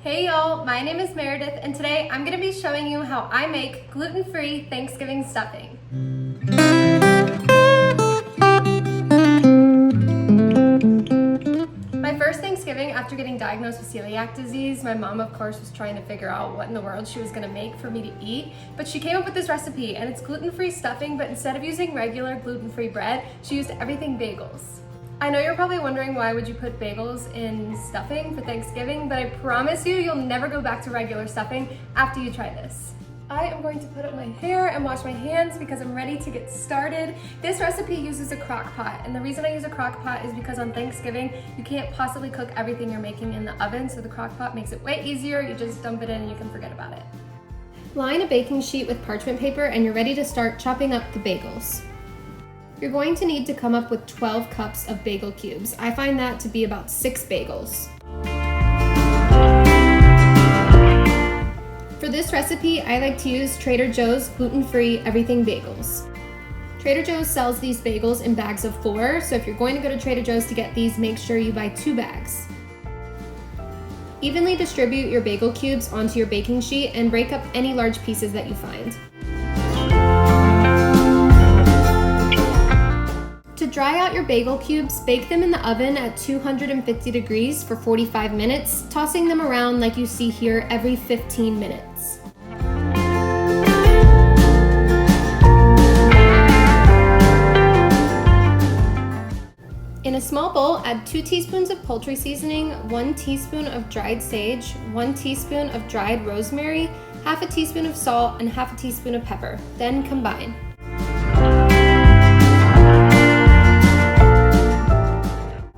Hey y'all, my name is Meredith and today I'm going to be showing you how I make gluten-free Thanksgiving stuffing. My first Thanksgiving after getting diagnosed with celiac disease, my mom of course was trying to figure out what in the world she was going to make for me to eat, but she came up with this recipe and it's gluten-free stuffing, but instead of using regular gluten-free bread, she used everything bagels. I know you're probably wondering why would you put bagels in stuffing for Thanksgiving, but I promise you'll never go back to regular stuffing after you try this. I am going to put up my hair and wash my hands because I'm ready to get started. This recipe uses a crock pot, and the reason I use a crock pot is because on Thanksgiving, you can't possibly cook everything you're making in the oven, so the crock pot makes it way easier. You just dump it in and you can forget about it. Line a baking sheet with parchment paper and you're ready to start chopping up the bagels. You're going to need to come up with 12 cups of bagel cubes. I find that to be about 6 bagels. For this recipe, I like to use Trader Joe's gluten-free everything bagels. Trader Joe's sells these bagels in bags of 4, so if you're going to go to Trader Joe's to get these, make sure you buy 2 bags. Evenly distribute your bagel cubes onto your baking sheet and break up any large pieces that you find. To dry out your bagel cubes, bake them in the oven at 250 degrees for 45 minutes, tossing them around like you see here every 15 minutes. In a small bowl, add 2 teaspoons of poultry seasoning, 1 teaspoon of dried sage, 1 teaspoon of dried rosemary, half a teaspoon of salt, and half a teaspoon of pepper. Then combine.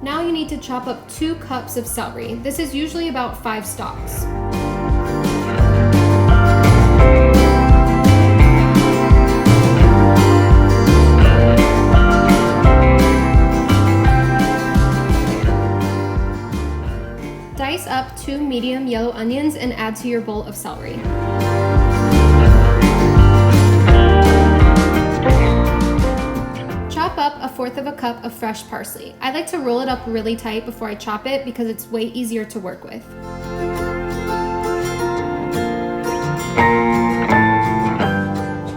Now you need to chop up 2 cups of celery. This is usually about 5 stalks. Dice up 2 medium yellow onions and add to your bowl of celery. Chop up 1/4 cup of fresh parsley. I like to roll it up really tight before I chop it because it's way easier to work with.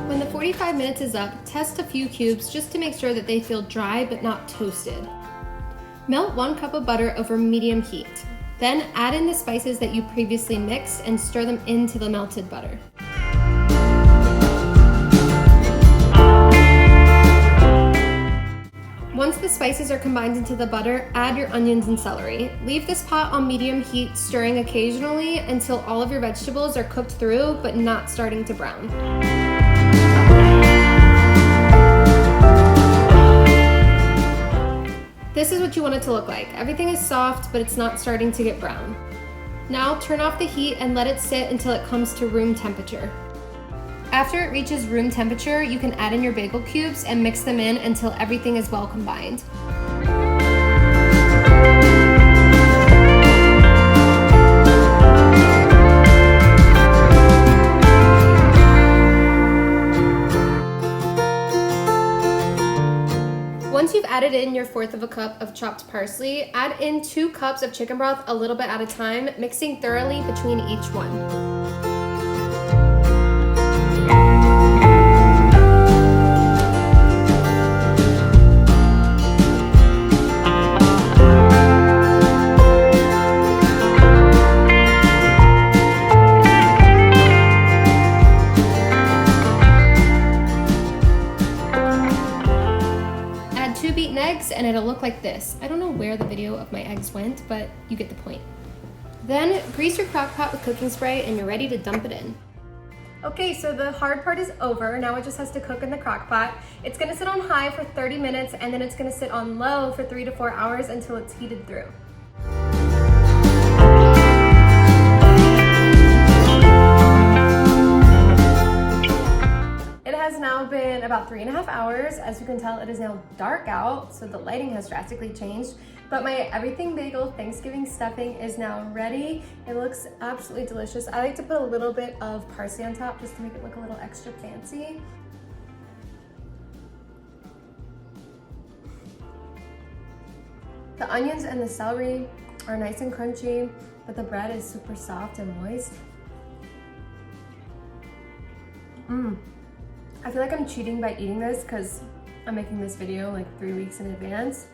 When the 45 minutes is up, test a few cubes just to make sure that they feel dry but not toasted. Melt 1 cup of butter over medium heat. Then add in the spices that you previously mixed and stir them into the melted butter. Once the spices are combined into the butter, add your onions and celery. Leave this pot on medium heat, stirring occasionally until all of your vegetables are cooked through but not starting to brown. This is what you want it to look like. Everything is soft, but it's not starting to get brown. Now turn off the heat and let it sit until it comes to room temperature. After it reaches room temperature, you can add in your bagel cubes and mix them in until everything is well combined. Once you've added in your 1/4 cup of chopped parsley, add in 2 cups of chicken broth a little bit at a time, mixing thoroughly between each one. Add 2 beaten eggs and it'll look like this. I don't know where the video of my eggs went, but you get the point. Then grease your crock pot with cooking spray and you're ready to dump it in. Okay, so the hard part is over. Now it just has to cook in the crock pot. It's gonna sit on high for 30 minutes and then it's gonna sit on low for 3 to 4 hours until it's heated through. It has now been about 3.5 hours. As you can tell, it is now dark out, so the lighting has drastically changed. But my everything bagel Thanksgiving stuffing is now ready. It looks absolutely delicious. I like to put a little bit of parsley on top just to make it look a little extra fancy. The onions and the celery are nice and crunchy. but the bread is super soft and moist. I feel like I'm cheating by eating this because I'm making this video like 3 weeks in advance.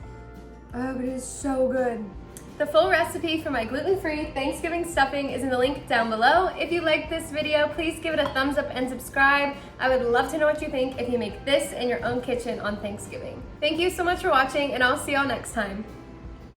Oh, but it is so good. The full recipe for my gluten-free Thanksgiving stuffing is in the link down below. If you liked this video, please give it a thumbs up and subscribe. I would love to know what you think if you make this in your own kitchen on Thanksgiving. Thank you so much for watching, and I'll see y'all next time.